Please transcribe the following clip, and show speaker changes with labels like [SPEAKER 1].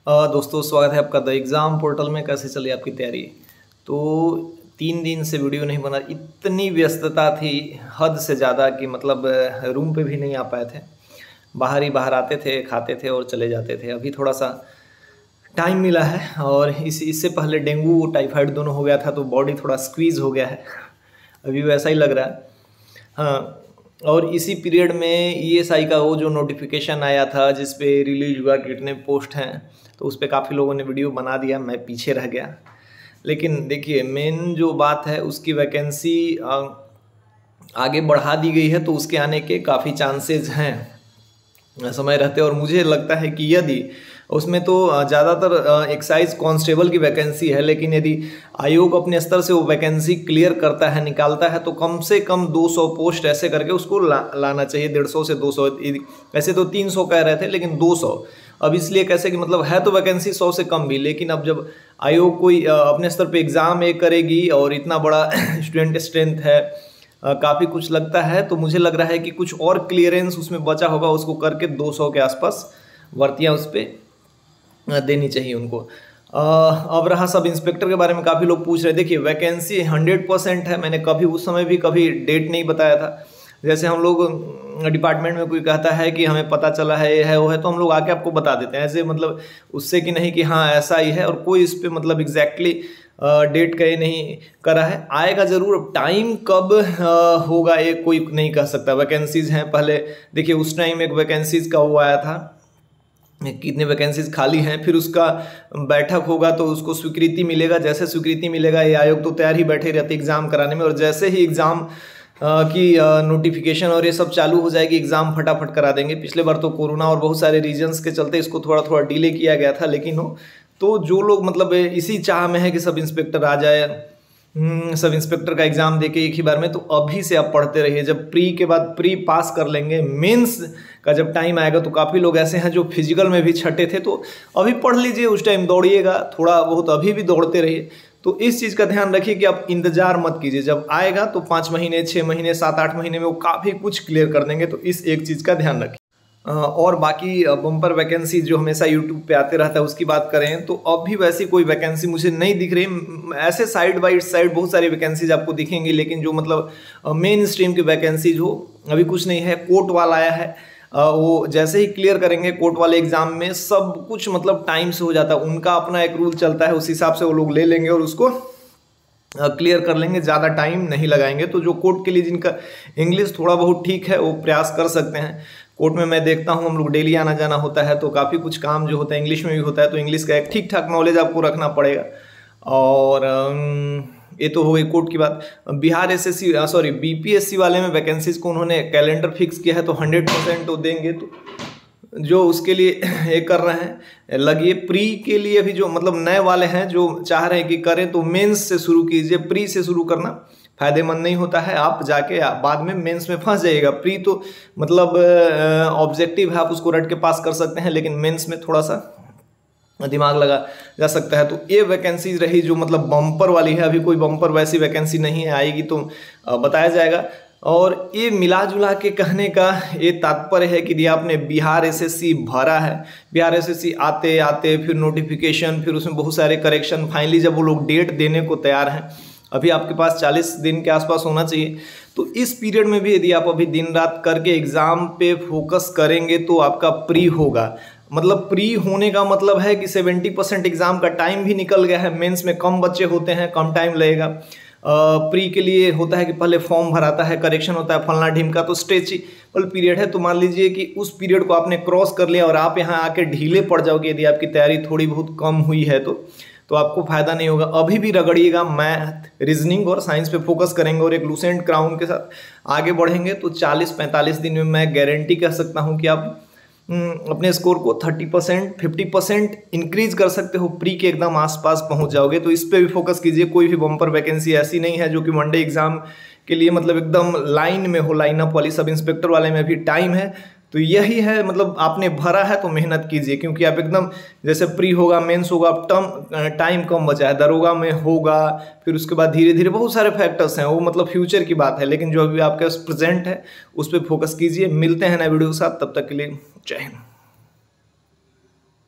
[SPEAKER 1] दोस्तों स्वागत है आपका द एग्ज़ाम पोर्टल में। कैसे चली आपकी तैयारी? तो 3 दिन से वीडियो नहीं बना, इतनी व्यस्तता थी हद से ज़्यादा कि मतलब रूम पे भी नहीं आ पाए थे। बाहर ही बाहर आते थे, खाते थे और चले जाते थे। अभी थोड़ा सा टाइम मिला है और इससे पहले डेंगू टाइफाइड दोनों हो गया था, तो बॉडी थोड़ा स्क्वीज़ हो गया है। अभी वैसा ही लग रहा है। हाँ, और इसी पीरियड में ईएसआई का वो जो नोटिफिकेशन आया था जिस पे रिलीज हुआ कि कितने पोस्ट हैं, तो उस पर काफ़ी लोगों ने वीडियो बना दिया, मैं पीछे रह गया। लेकिन देखिए, मेन जो बात है उसकी वैकेंसी आगे बढ़ा दी गई है, तो उसके आने के काफ़ी चांसेस हैं समय रहते। और मुझे लगता है कि यदि उसमें तो ज़्यादातर एक्साइज कांस्टेबल की वैकेंसी है, लेकिन यदि आयोग अपने स्तर से वो वैकेंसी क्लियर करता है, निकालता है, तो कम से कम 200 पोस्ट ऐसे करके उसको लाना चाहिए। 150 से 200, वैसे तो 300 कह रहे थे, लेकिन 200 अब इसलिए कैसे कि मतलब है तो वैकेंसी 100 से कम भी, लेकिन अब जब आयोग कोई अपने स्तर पे एग्ज़ाम करेगी और इतना बड़ा स्टूडेंट स्ट्रेंथ है, काफ़ी कुछ लगता है, तो मुझे लग रहा है कि कुछ और क्लियरेंस उसमें बचा होगा, उसको करके 200 के आसपास भर्तियाँ उस पर देनी चाहिए उनको। अब रहा सब इंस्पेक्टर के बारे में, काफ़ी लोग पूछ रहे। देखिए, वैकेंसी 100% है। मैंने कभी उस समय भी कभी डेट नहीं बताया था। जैसे हम लोग डिपार्टमेंट में कोई कहता है कि हमें पता चला है, ये है वो है, तो हम लोग आके आपको बता देते हैं, ऐसे मतलब उससे कि नहीं कि हाँ ऐसा ही है, और कोई इस पर मतलब एग्जैक्टली डेट कहीं नहीं करा है। आएगा ज़रूर, अब टाइम कब होगा ये कोई नहीं कह सकता। वैकेंसीज़ हैं, पहले देखिए उस टाइम एक वैकेंसीज़ का वो आया था, कितने वैकेंसीज खाली हैं, फिर उसका बैठक होगा तो उसको स्वीकृति मिलेगा। जैसे स्वीकृति मिलेगा, ये आयोग तो तैयार ही बैठे रहते एग्ज़ाम कराने में, और जैसे ही एग्ज़ाम की नोटिफिकेशन और ये सब चालू हो जाएगी, एग्ज़ाम फटाफट करा देंगे। पिछले बार तो कोरोना और बहुत सारे रीजन्स के चलते इसको थोड़ा थोड़ा डिले किया गया था, लेकिन हो तो जो लोग मतलब इसी चाह में है कि सब इंस्पेक्टर आ जाए, सब इंस्पेक्टर का एग्ज़ाम देके एक ही बार में, तो अभी से आप पढ़ते रहिए। जब प्री के बाद प्री पास कर लेंगे, मेंस का जब टाइम आएगा, तो काफ़ी लोग ऐसे हैं जो फिजिकल में भी छटे थे, तो अभी पढ़ लीजिए, उस टाइम दौड़िएगा थोड़ा बहुत, अभी भी दौड़ते रहिए। तो इस चीज़ का ध्यान रखिए कि आप इंतज़ार मत कीजिए, जब आएगा तो 5 महीने 6 महीने 7-8 महीने में वो काफ़ी कुछ क्लियर कर देंगे। तो इस एक चीज़ का ध्यान रखिए। और बाकी बम्पर वैकेंसी जो हमेशा यूट्यूब पे आते रहता है, उसकी बात करें तो अब भी वैसी कोई वैकेंसी मुझे नहीं दिख रही। ऐसे साइड बाई साइड बहुत सारी वैकेंसीज आपको दिखेंगी, लेकिन जो मतलब मेन स्ट्रीम की वैकेंसीज हो अभी कुछ नहीं है। कोर्ट वाला आया है, वो जैसे ही क्लियर करेंगे कोर्ट वाले एग्जाम में, सब कुछ मतलब टाइम से हो जाता है। उनका अपना एक रूल चलता है, उस हिसाब से वो लोग ले लेंगे और उसको क्लियर कर लेंगे, ज़्यादा टाइम नहीं लगाएंगे। तो जो कोर्ट के लिए जिनका इंग्लिश थोड़ा बहुत ठीक है, वो प्रयास कर सकते हैं। कोर्ट में मैं देखता हूँ, हम लोग डेली आना जाना होता है, तो काफ़ी कुछ काम जो होता है इंग्लिश में भी होता है, तो इंग्लिश का एक ठीक ठाक नॉलेज आपको रखना पड़ेगा। और ये तो हो गई कोर्ट की बात। बिहार एसएससी सॉरी बीपीएससी वाले में वैकेंसीज को उन्होंने कैलेंडर फिक्स किया है, तो 100% तो देंगे। तो जो उसके लिए ये कर रहे हैं, लगिए। प्री के लिए भी जो मतलब नए वाले हैं जो चाह रहे हैं कि करें, तो मेंस से शुरू कीजिए। प्री से शुरू करना फायदेमंद नहीं होता है, आप जाके बाद में मेंस में फंस जाइएगा। प्री तो मतलब ऑब्जेक्टिव है, आप उसको रट के पास कर सकते हैं, लेकिन मेंस में थोड़ा सा दिमाग लगा जा सकता है। तो ये वैकेंसी रही जो मतलब बम्पर वाली है। अभी कोई बम्पर वैसी वैकेंसी नहीं है, आएगी तो बताया जाएगा। और ये मिला जुला के कहने का ये तात्पर्य है कि यदि आपने बिहार एसएससी भरा है, बिहार एसएससी आते आते फिर नोटिफिकेशन, फिर उसमें बहुत सारे करेक्शन, फाइनली जब वो लोग डेट देने को तैयार हैं, अभी आपके पास 40 दिन के आसपास होना चाहिए। तो इस पीरियड में भी यदि आप अभी दिन रात करके एग्ज़ाम पे फोकस करेंगे, तो आपका प्री होगा। मतलब प्री होने का मतलब है कि 70% एग्ज़ाम का टाइम भी निकल गया है। मेंस में कम बच्चे होते हैं, कम टाइम लगेगा। प्री के लिए होता है कि पहले फॉर्म भराता है, करेक्शन होता है, फलना ढिमका, तो स्ट्रेचेबल पीरियड है। तो मान लीजिए कि उस पीरियड को आपने क्रॉस कर लिया और आप यहाँ आके ढीले पड़ जाओगे, यदि आपकी तैयारी थोड़ी बहुत कम हुई है तो आपको फायदा नहीं होगा। अभी भी रगड़िएगा, मैथ, रीजनिंग और साइंस पे फोकस करेंगे और एक लूसेंट क्राउन के साथ आगे बढ़ेंगे, तो 40-45 दिन में मैं गारंटी कह सकता हूँ कि आप अपने स्कोर को 30% 50% इंक्रीज कर सकते हो, प्री के एकदम आसपास पहुंच जाओगे। तो इस पे भी फोकस कीजिए। कोई भी बम्पर वैकेंसी ऐसी नहीं है जो कि वनडे एग्जाम के लिए मतलब एकदम लाइन में हो, लाइनअप वाली। सब इंस्पेक्टर वाले में भी टाइम है, तो यही है मतलब आपने भरा है तो मेहनत कीजिए, क्योंकि आप एकदम जैसे प्री होगा, मेंस होगा, टाइम कम बचा है, दरोगा में होगा, फिर उसके बाद धीरे धीरे बहुत सारे फैक्टर्स हैं, वो मतलब फ्यूचर की बात है। लेकिन जो अभी आपके पास प्रेजेंट है उस पर फोकस कीजिए। मिलते हैं नए वीडियो के साथ, तब तक के लिए जय हिंद।